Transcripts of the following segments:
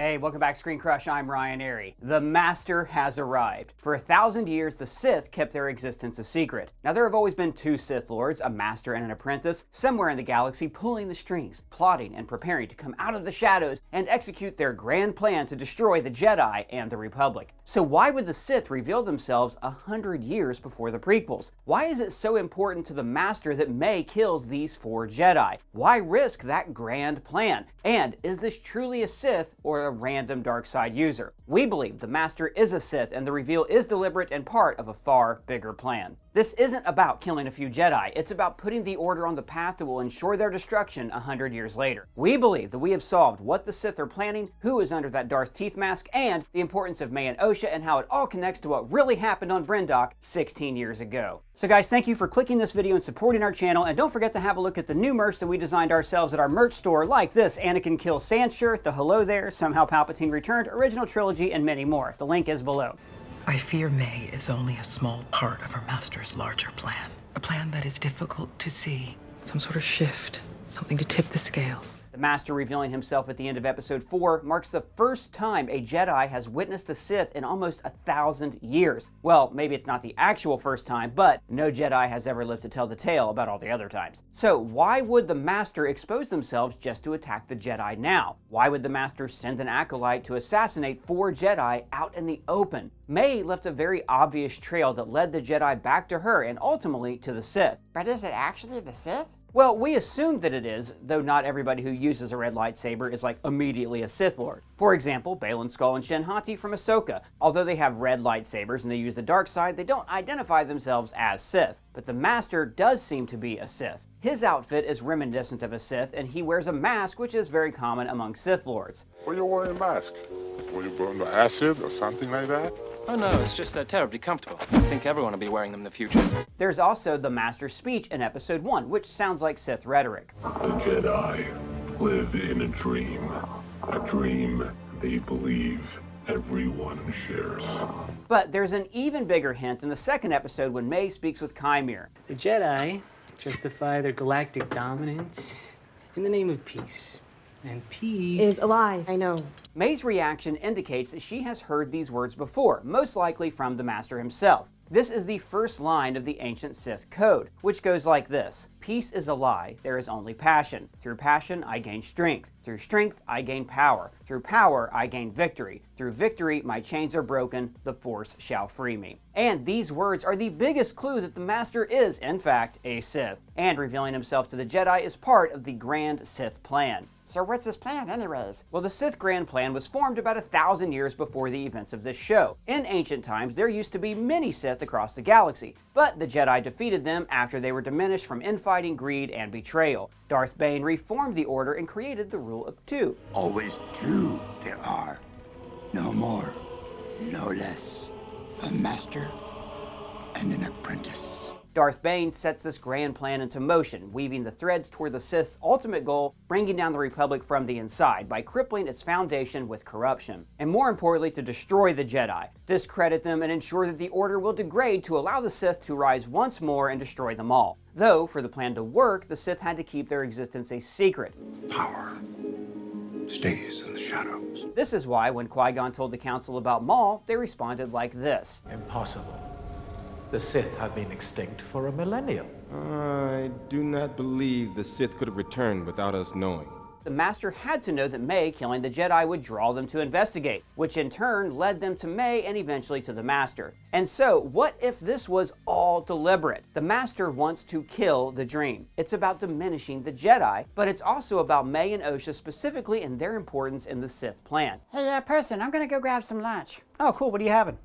Hey, welcome back, ScreenCrush. I'm Ryan Airy. The Master has arrived. For 1,000 years, the Sith kept their existence a secret. Now, there have always been two Sith Lords, a Master and an Apprentice, somewhere in the galaxy pulling the strings, plotting and preparing to come out of the shadows and execute their grand plan to destroy the Jedi and the Republic. So why would the Sith reveal themselves 100 years before the prequels? Why is it so important to the Master that May kills these 4 Jedi? Why risk that grand plan? And is this truly a Sith or a random dark side user? We believe the Master is a Sith and the reveal is deliberate and part of a far bigger plan. This isn't about killing a few Jedi, it's about putting the Order on the path that will ensure their destruction 100 years later. We believe that we have solved what the Sith are planning, who is under that Darth teeth mask, and the importance of May and Osha and how it all connects to what really happened on Bryndock 16 years ago. So guys, thank you for clicking this video and supporting our channel, and don't forget to have a look at the new merch that we designed ourselves at our merch store, like this Anakin Kills Sand shirt, the Hello There, Somehow Palpatine Returned, Original Trilogy, and many more. The link is below. I fear May is only a small part of her master's larger plan. A plan that is difficult to see. Some sort of shift. Something to tip the scales. The Master revealing himself at the end of Episode 4 marks the first time a Jedi has witnessed a Sith in almost 1,000 years. Well, maybe it's not the actual first time, but no Jedi has ever lived to tell the tale about all the other times. So why would the Master expose themselves just to attack the Jedi now? Why would the Master send an Acolyte to assassinate 4 Jedi out in the open? May left a very obvious trail that led the Jedi back to her and ultimately to the Sith. But is it actually the Sith? Well, we assume that it is, though not everybody who uses a red lightsaber is like immediately a Sith Lord. For example, Baylan Skoll and Shin Hati from Ahsoka. Although they have red lightsabers and they use the dark side, they don't identify themselves as Sith. But the Master does seem to be a Sith. His outfit is reminiscent of a Sith, and he wears a mask, which is very common among Sith Lords. Why are you wearing a mask? Were you burned by acid or something like that? Oh no, it's just they're terribly comfortable. I think everyone will be wearing them in the future. There's also the Master's speech in Episode 1, which sounds like Sith rhetoric. The Jedi live in a dream they believe everyone shares. But there's an even bigger hint in the second episode when May speaks with Chimere. The Jedi justify their galactic dominance in the name of peace. And peace is a lie, I know. May's reaction indicates that she has heard these words before, most likely from the Master himself. This is the first line of the ancient Sith code, which goes like this. Peace is a lie, there is only passion. Through passion, I gain strength. Through strength, I gain power. Through power, I gain victory. Through victory, my chains are broken, the Force shall free me. And these words are the biggest clue that the Master is, in fact, a Sith. And revealing himself to the Jedi is part of the grand Sith plan. So what's his plan anyways? Well, the Sith Grand Plan was formed about 1,000 years before the events of this show. In ancient times, there used to be many Sith across the galaxy, but the Jedi defeated them after they were diminished from infighting, greed, and betrayal. Darth Bane reformed the Order and created the Rule of Two. Always two there are. No more, no less. A master and an apprentice. Darth Bane sets this grand plan into motion, weaving the threads toward the Sith's ultimate goal, bringing down the Republic from the inside by crippling its foundation with corruption. And more importantly, to destroy the Jedi, discredit them, and ensure that the Order will degrade to allow the Sith to rise once more and destroy them all. Though, for the plan to work, the Sith had to keep their existence a secret. Power stays in the shadows. This is why, when Qui-Gon told the Council about Maul, they responded like this. Impossible. The Sith have been extinct for a millennium. I do not believe the Sith could have returned without us knowing. The Master had to know that May killing the Jedi would draw them to investigate, which in turn led them to May and eventually to the Master. And so, what if this was all deliberate? The Master wants to kill the Dream. It's about diminishing the Jedi, but it's also about May and Osha specifically and their importance in the Sith plan. Hey, person, I'm gonna go grab some lunch. Oh, cool. What are you having?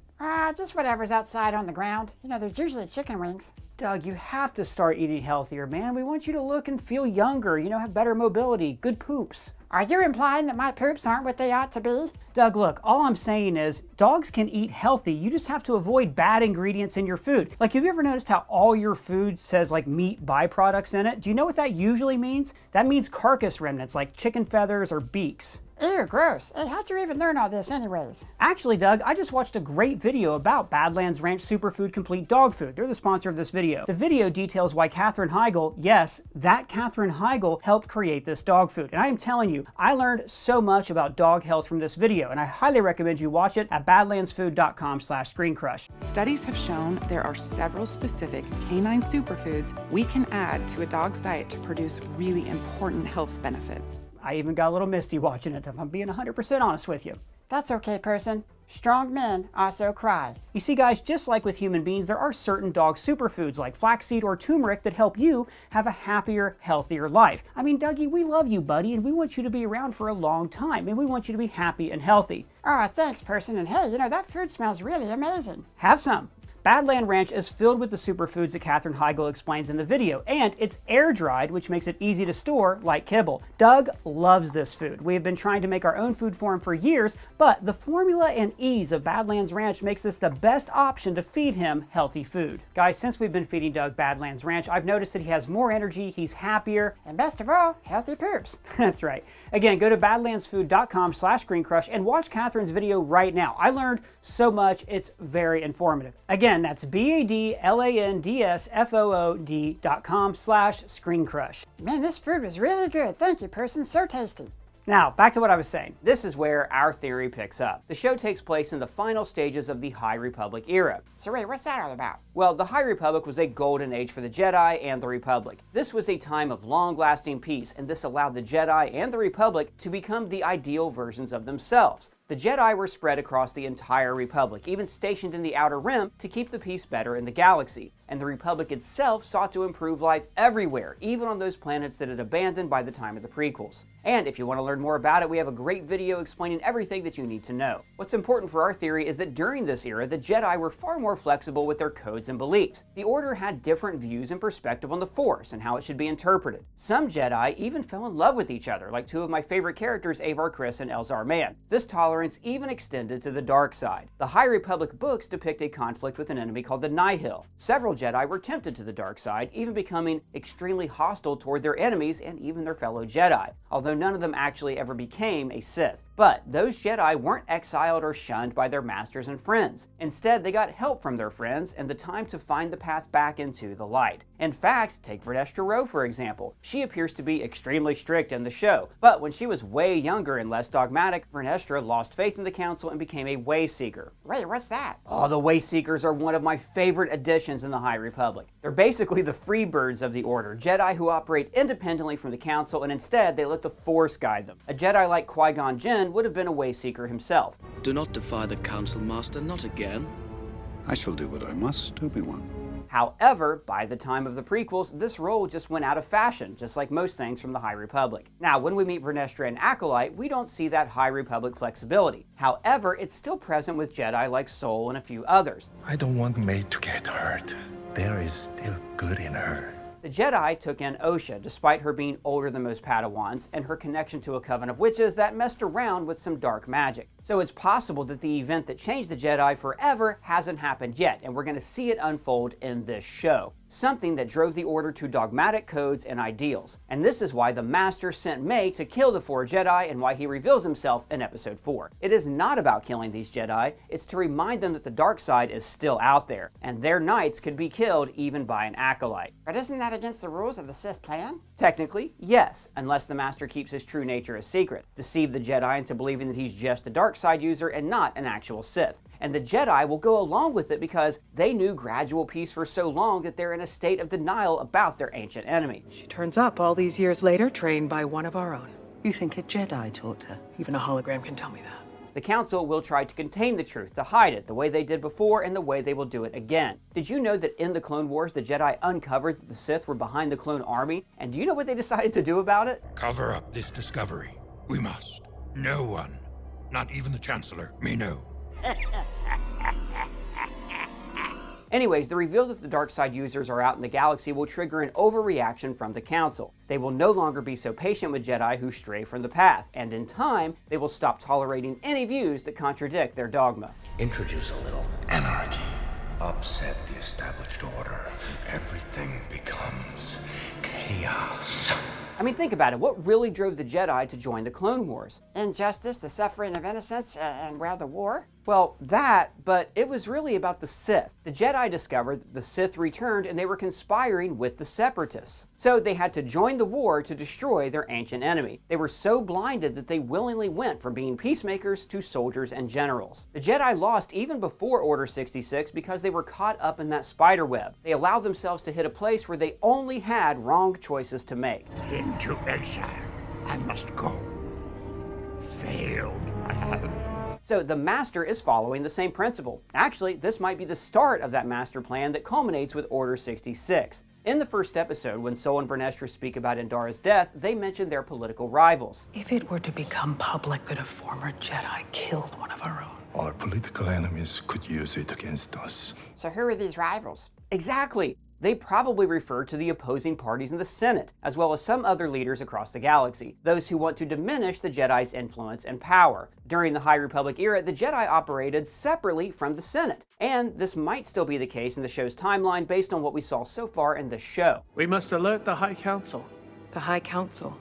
Just whatever's outside on the ground. You know, there's usually chicken wings. Doug, you have to start eating healthier, man. We want you to look and feel younger, have better mobility, good poops. Are you implying that my poops aren't what they ought to be? Doug, look, all I'm saying is dogs can eat healthy. You just have to avoid bad ingredients in your food. Like, have you ever noticed how all your food says like meat byproducts in it? Do you know what that usually means? That means carcass remnants like chicken feathers or beaks. Ew, gross. Hey, how'd you even learn all this anyways? Actually, Doug, I just watched a great video about Badlands Ranch Superfood Complete Dog Food. They're the sponsor of this video. The video details why Katherine Heigl, yes, that Katherine Heigl, helped create this dog food. And I am telling you, I learned so much about dog health from this video, and I highly recommend you watch it at badlandsfood.com/ScreenCrush. Studies have shown there are several specific canine superfoods we can add to a dog's diet to produce really important health benefits. I even got a little misty watching it, if I'm being 100% honest with you. That's okay, person. Strong men also cry. You see, guys, just like with human beings, there are certain dog superfoods like flaxseed or turmeric that help you have a happier, healthier life. I mean, Dougie, we love you, buddy, and we want you to be around for a long time, and we want you to be happy and healthy. Oh, thanks, person. And hey, that food smells really amazing. Have some. Badland Ranch is filled with the superfoods that Katherine Heigl explains in the video, and it's air-dried, which makes it easy to store like kibble. Doug loves this food. We have been trying to make our own food for him for years, but the formula and ease of Badlands Ranch makes this the best option to feed him healthy food. Guys, since we've been feeding Doug Badlands Ranch, I've noticed that he has more energy, he's happier, and best of all, healthy poops. That's right. Again, go to badlandsfood.com/ScreenCrush and watch Katherine's video right now. I learned so much, it's very informative. Again, that's badlandsfood.com/ScreenCrush. Man, this food was really good. Thank you, person. So tasty. Now, back to what I was saying. This is where our theory picks up. The show takes place in the final stages of the High Republic era. So wait, what's that all about? Well, the High Republic was a golden age for the Jedi and the Republic. This was a time of long-lasting peace, and this allowed the Jedi and the Republic to become the ideal versions of themselves. The Jedi were spread across the entire Republic, even stationed in the Outer Rim to keep the peace better in the galaxy. And the Republic itself sought to improve life everywhere, even on those planets that it abandoned by the time of the prequels. And if you want to learn more about it, we have a great video explaining everything that you need to know. What's important for our theory is that during this era, the Jedi were far more flexible with their codes and beliefs. The Order had different views and perspective on the Force and how it should be interpreted. Some Jedi even fell in love with each other, like two of my favorite characters, Avar Kriss and Elzar Mann. This tolerance even extended to the dark side. The High Republic books depict a conflict with an enemy called the Nihil. Several Jedi were tempted to the dark side, even becoming extremely hostile toward their enemies and even their fellow Jedi, although none of them actually ever became a Sith. But those Jedi weren't exiled or shunned by their masters and friends. Instead, they got help from their friends and the time to find the path back into the light. In fact, take Vernestra Rwoh for example. She appears to be extremely strict in the show, but when she was way younger and less dogmatic, Vernestra lost faith in the Council and became a Wayseeker. Wait, what's that? Oh, the Wayseekers are one of my favorite additions in the High Republic. They're basically the free birds of the Order, Jedi who operate independently from the Council and instead they let the Force guide them. A Jedi like Qui-Gon Jinn would have been a Wayseeker himself. Do not defy the Council, Master, not again. I shall do what I must, Obi-Wan. However, by the time of the prequels, this role just went out of fashion, just like most things from the High Republic. Now, when we meet Vernestra and Acolyte, we don't see that High Republic flexibility. However, it's still present with Jedi like Sol and a few others. I don't want May to get hurt. There is still good in her. The Jedi took in Osha, despite her being older than most Padawans, and her connection to a coven of witches that messed around with some dark magic. So it's possible that the event that changed the Jedi forever hasn't happened yet, and we're going to see it unfold in this show. Something that drove the Order to dogmatic codes and ideals. And this is why the Master sent May to kill the 4 Jedi and why he reveals himself in Episode 4. It is not about killing these Jedi, it's to remind them that the dark side is still out there, and their knights could be killed even by an Acolyte. But isn't that against the rules of the Sith plan? Technically, yes, unless the Master keeps his true nature a secret, deceive the Jedi into believing that he's just a dark side user and not an actual Sith. And the Jedi will go along with it because they knew gradual peace for so long that they're in a state of denial about their ancient enemy. She turns up all these years later, trained by one of our own. You think a Jedi taught her? Even a hologram can tell me that. The Council will try to contain the truth, to hide it, the way they did before and the way they will do it again. Did you know that in the Clone Wars, the Jedi uncovered that the Sith were behind the clone army? And do you know what they decided to do about it? Cover up this discovery. We must. No one, not even the Chancellor, may know. Anyways, the reveal that the dark side users are out in the galaxy will trigger an overreaction from the Council. They will no longer be so patient with Jedi who stray from the path, and in time, they will stop tolerating any views that contradict their dogma. Introduce a little anarchy. Upset the established order. Everything becomes chaos. I mean, think about it. What really drove the Jedi to join the Clone Wars? Injustice, the suffering of innocence, and well, the war? Well, that, but it was really about the Sith. The Jedi discovered that the Sith returned and they were conspiring with the Separatists. So they had to join the war to destroy their ancient enemy. They were so blinded that they willingly went from being peacemakers to soldiers and generals. The Jedi lost even before Order 66 because they were caught up in that spider web. They allowed themselves to hit a place where they only had wrong choices to make. Into exile. I must go. Failed, I have. So the Master is following the same principle. Actually, this might be the start of that master plan that culminates with Order 66. In the first episode, when Sol and Vernestra speak about Endara's death, they mention their political rivals. If it were to become public that a former Jedi killed one of our own, Our political enemies could use it against us. So who are these rivals? Exactly. They probably refer to the opposing parties in the Senate, as well as some other leaders across the galaxy, those who want to diminish the Jedi's influence and power. During the High Republic era, the Jedi operated separately from the Senate, and this might still be the case in the show's timeline based on what we saw so far in the show. We must alert the High Council. the High Council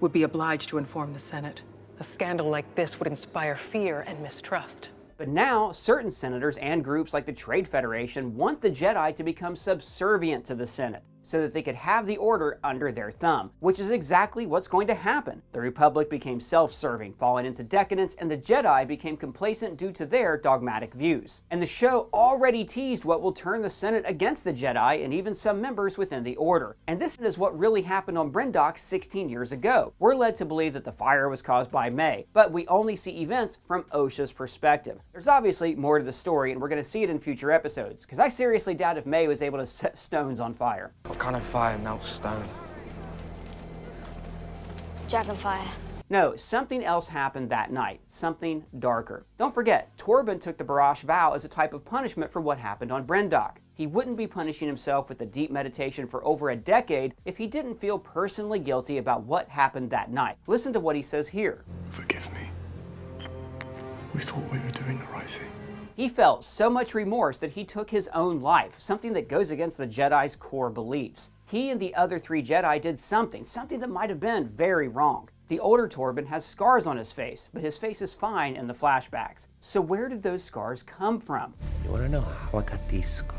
would be obliged to inform the Senate. A scandal like this would inspire fear and mistrust. But now, certain senators and groups like the Trade Federation want the Jedi to become subservient to the Senate, so that they could have the Order under their thumb, which is exactly what's going to happen. The Republic became self-serving, falling into decadence, and the Jedi became complacent due to their dogmatic views. And the show already teased what will turn the Senate against the Jedi and even some members within the Order. And this is what really happened on Bryndock 16 years ago. We're led to believe that the fire was caused by May, but we only see events from Osha's perspective. There's obviously more to the story, and we're going to see it in future episodes, because I seriously doubt if May was able to set stones on fire. What kind of fire melts stone? Dragonfire. No, something else happened that night. Something darker. Don't forget, Torben took the Barash vow as a type of punishment for what happened on Bryndock. He wouldn't be punishing himself with a deep meditation for over a decade if he didn't feel personally guilty about what happened that night. Listen to what he says here. Forgive me. We thought we were doing the right thing. He felt so much remorse that he took his own life, something that goes against the Jedi's core beliefs. He and the other three Jedi did something that might have been very wrong. The older Torben has scars on his face, but his face is fine in the flashbacks. So where did those scars come from? You wanna know how I got these scars?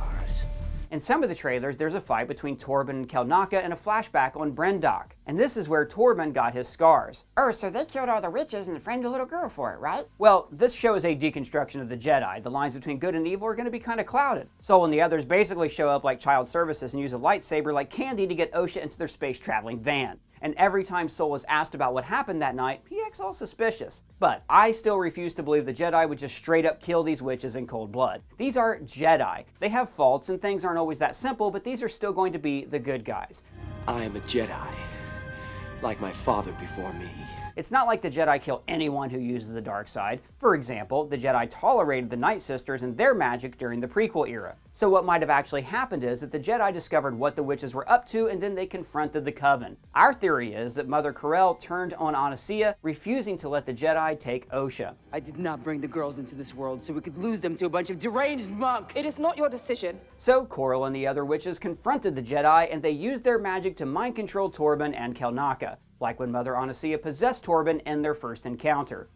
In some of the trailers, there's a fight between Torben and Kelnaka and a flashback on Bryndock. And this is where Torben got his scars. Oh, so they killed all the witches and framed a little girl for it, right? Well, this show is a deconstruction of the Jedi. The lines between good and evil are going to be kind of clouded. Sol and the others basically show up like child services and use a lightsaber like candy to get Osha into their space-traveling van. And every time Sol was asked about what happened that night, he acts all suspicious. But I still refuse to believe the Jedi would just straight up kill these witches in cold blood. These are Jedi. They have faults and things aren't always that simple, but these are still going to be the good guys. I am a Jedi, like my father before me. It's not like the Jedi kill anyone who uses the dark side. For example, the Jedi tolerated the Night Sisters and their magic during the prequel era. So what might have actually happened is that the Jedi discovered what the witches were up to and then they confronted the Coven. Our theory is that Mother Corell turned on Anasia, refusing to let the Jedi take Osha. I did not bring the girls into this world so we could lose them to a bunch of deranged monks. It is not your decision. So Corell and the other witches confronted the Jedi and they used their magic to mind control Torben and Kelnaka, like when Mother Anasia possessed Torben in their first encounter.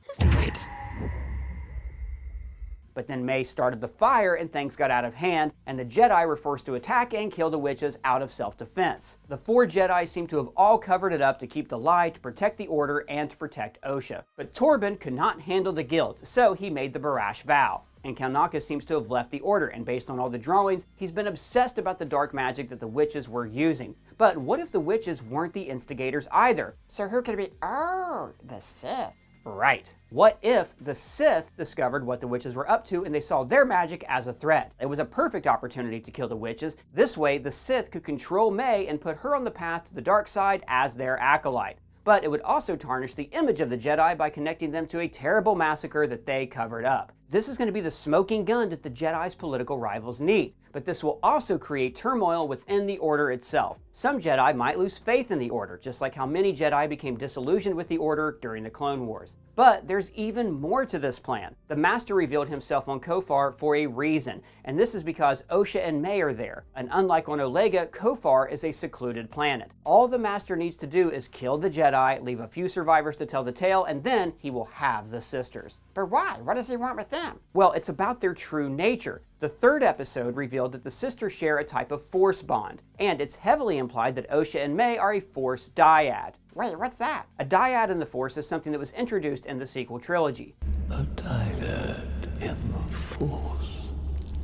But then May started the fire and things got out of hand, and the Jedi were forced to attack and kill the witches out of self-defense. The four Jedi seem to have all covered it up to keep the lie, to protect the Order, and to protect Osha. But Torben could not handle the guilt, so he made the Barash vow. And Kelnaka seems to have left the Order, and based on all the drawings, he's been obsessed about the dark magic that the witches were using. But what if the witches weren't the instigators either? So who could it be? Oh, the Sith. Right. What if the Sith discovered what the witches were up to and they saw their magic as a threat? It was a perfect opportunity to kill the witches. This way, the Sith could control May and put her on the path to the dark side as their acolyte. But it would also tarnish the image of the Jedi by connecting them to a terrible massacre that they covered up. This is going to be the smoking gun that the Jedi's political rivals need, but this will also create turmoil within the Order itself. Some Jedi might lose faith in the Order, just like how many Jedi became disillusioned with the Order during the Clone Wars. But there's even more to this plan. The Master revealed himself on Kofar for a reason, and this is because Osha and May are there. And unlike on Olega, Kofar is a secluded planet. All the Master needs to do is kill the Jedi, leave a few survivors to tell the tale, and then he will have the sisters. But why? What does he want with them? Well, it's about their true nature. The third episode revealed that the sisters share a type of Force bond, and it's heavily implied that Osha and May are a Force dyad. Wait, what's that? A dyad in the Force is something that was introduced in the sequel trilogy. A dyad in the Force.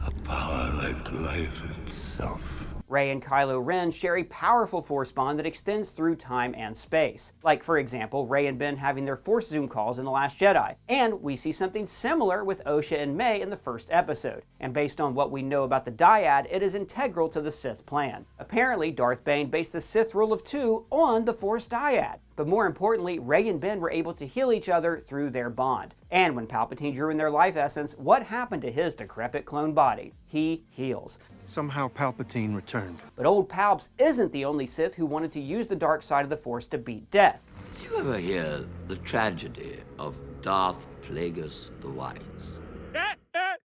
A power like life itself. Rey and Kylo Ren share a powerful Force bond that extends through time and space. Like, for example, Rey and Ben having their Force Zoom calls in The Last Jedi. And we see something similar with Osha and May in the first episode. And based on what we know about the dyad, it is integral to the Sith plan. Apparently, Darth Bane based the Sith rule of 2 on the Force dyad. But more importantly, Rey and Ben were able to heal each other through their bond. And when Palpatine drew in their life essence, what happened to his decrepit clone body? He heals. Somehow Palpatine returned. But old Palps isn't the only Sith who wanted to use the dark side of the Force to beat death. Did you ever hear the tragedy of Darth Plagueis the Wise?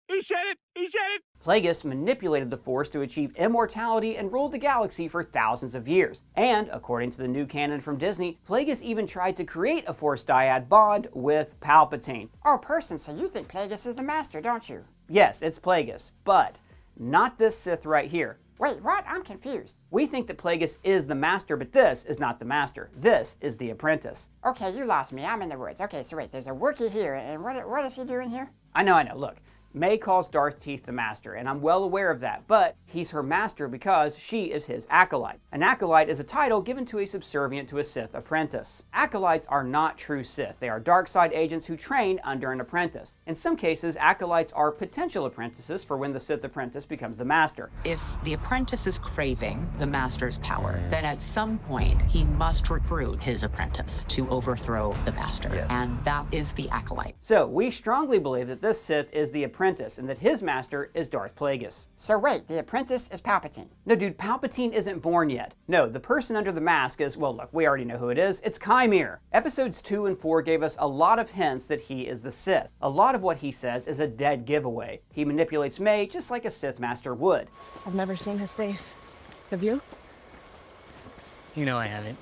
He said it! He said it! Plagueis manipulated the Force to achieve immortality and ruled the galaxy for thousands of years. And, according to the new canon from Disney, Plagueis even tried to create a Force dyad bond with Palpatine. Oh, person, so you think Plagueis is the Master, don't you? Yes, it's Plagueis, but not this Sith right here. Wait, what? I'm confused. We think that Plagueis is the Master, but this is not the Master. This is the Apprentice. Okay, you lost me. I'm in the woods. Okay, so wait, there's a Wookiee here, and what is he doing here? I know. Look. May calls Darth Teeth the Master, and I'm well aware of that, but he's her master because she is his acolyte. An acolyte is a title given to a subservient to a Sith apprentice. Acolytes are not true Sith. They are dark side agents who train under an apprentice. In some cases, acolytes are potential apprentices for when the Sith apprentice becomes the master. If the apprentice is craving the master's power, then at some point he must recruit his apprentice to overthrow the master, and that is the acolyte. So we strongly believe that this Sith is the apprentice and that his master is Darth Plagueis. So wait, the apprentice is Palpatine? No, dude, Palpatine isn't born yet. No, the person under the mask is, well, look, we already know who it is. It's Chimere. Episodes 2 and 4 gave us a lot of hints that he is the Sith. A lot of what he says is a dead giveaway. He manipulates May just like a Sith master would. I've never seen his face. Have you? You know I haven't.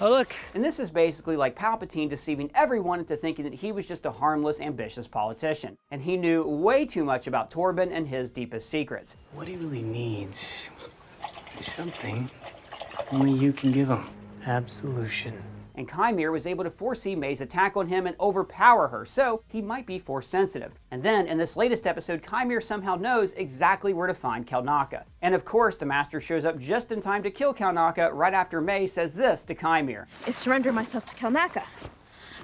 Oh, look. And this is basically like Palpatine deceiving everyone into thinking that he was just a harmless, ambitious politician. And he knew way too much about Torben and his deepest secrets. What he really needs is something only you can give him. Absolution. And Chimere was able to foresee May's attack on him and overpower her, so he might be Force sensitive. And then, in this latest episode, Chimere somehow knows exactly where to find Kelnaka. And of course, the Master shows up just in time to kill Kelnaka right after May says this to Chimere. Is surrender myself to Kelnaka,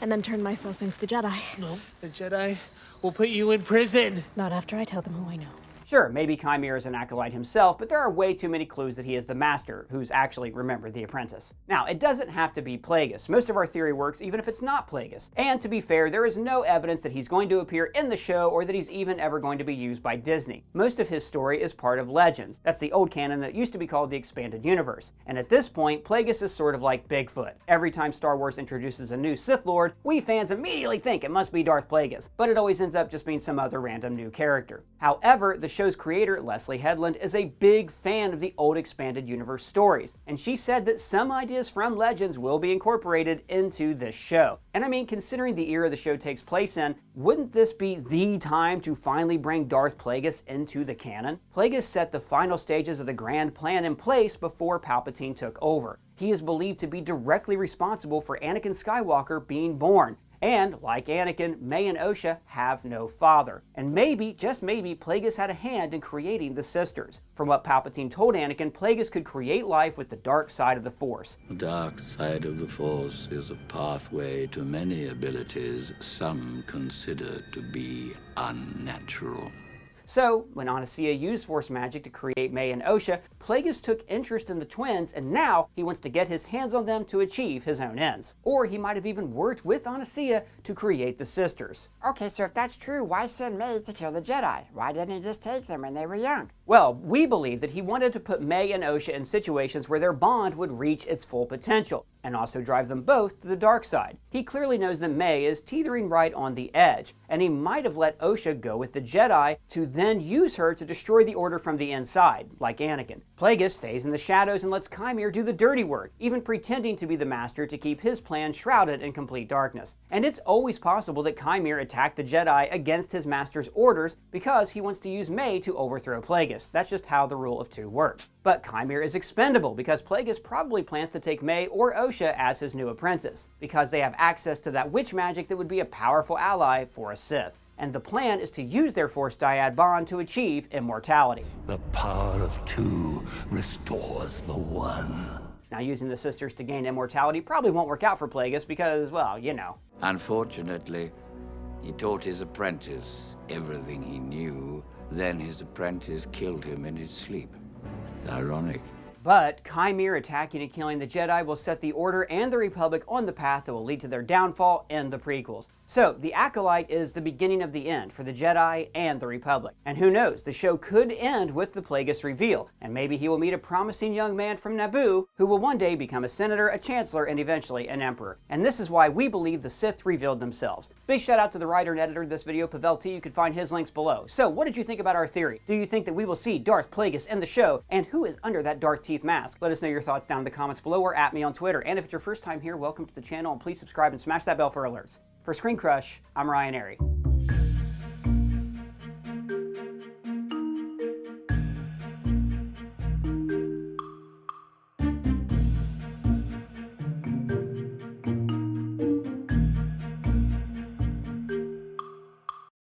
and then turn myself into the Jedi. No, the Jedi will put you in prison. Not after I tell them who I know. Sure, maybe Chimere is an acolyte himself, but there are way too many clues that he is the Master, who's actually, remember, the apprentice. Now, it doesn't have to be Plagueis. Most of our theory works even if it's not Plagueis. And to be fair, there is no evidence that he's going to appear in the show or that he's even ever going to be used by Disney. Most of his story is part of Legends. That's the old canon that used to be called the Expanded Universe. And at this point, Plagueis is sort of like Bigfoot. Every time Star Wars introduces a new Sith Lord, we fans immediately think it must be Darth Plagueis, but it always ends up just being some other random new character. However, the show's creator, Leslie Headland, is a big fan of the old Expanded Universe stories, and she said that some ideas from Legends will be incorporated into this show. And I mean, considering the era the show takes place in, wouldn't this be the time to finally bring Darth Plagueis into the canon? Plagueis set the final stages of the grand plan in place before Palpatine took over. He is believed to be directly responsible for Anakin Skywalker being born. And, like Anakin, May and Osha have no father. And maybe, just maybe, Plagueis had a hand in creating the sisters. From what Palpatine told Anakin, Plagueis could create life with the dark side of the Force. The dark side of the Force is a pathway to many abilities some consider to be unnatural. So, when Anastasia used Force magic to create May and Osha, Plagueis took interest in the twins, and now he wants to get his hands on them to achieve his own ends. Or he might have even worked with Anastasia to create the sisters. Okay, so if that's true, why send May to kill the Jedi? Why didn't he just take them when they were young? Well, we believe that he wanted to put May and Osha in situations where their bond would reach its full potential, and also drive them both to the dark side. He clearly knows that May is teetering right on the edge, and he might have let Osha go with the Jedi to then use her to destroy the Order from the inside, like Anakin. Plagueis stays in the shadows and lets Chimere do the dirty work, even pretending to be the Master to keep his plan shrouded in complete darkness. And it's always possible that Chimere attacked the Jedi against his Master's orders because he wants to use May to overthrow Plagueis. That's just how the rule of two works. But Chimere is expendable because Plagueis probably plans to take May or Osha as his new apprentice, because they have access to that witch magic that would be a powerful ally for a Sith. And the plan is to use their Force dyad bond to achieve immortality. The power of two restores the one. Now, using the sisters to gain immortality probably won't work out for Plagueis because, well, you know. Unfortunately, he taught his apprentice everything he knew. Then his apprentice killed him in his sleep. Ironic. But Chimere attacking and killing the Jedi will set the Order and the Republic on the path that will lead to their downfall in the prequels. So, the Acolyte is the beginning of the end for the Jedi and the Republic. And who knows, the show could end with the Plagueis reveal, and maybe he will meet a promising young man from Naboo who will one day become a senator, a chancellor, and eventually an emperor. And this is why we believe the Sith revealed themselves. Big shout out to the writer and editor of this video, Pavel T. You can find his links below. So, what did you think about our theory? Do you think that we will see Darth Plagueis in the show? And who is under that Darth Teeth mask? Let us know your thoughts down in the comments below or at me on Twitter. And if it's your first time here, welcome to the channel, and please subscribe and smash that bell for alerts. For ScreenCrush, I'm Ryan Airy.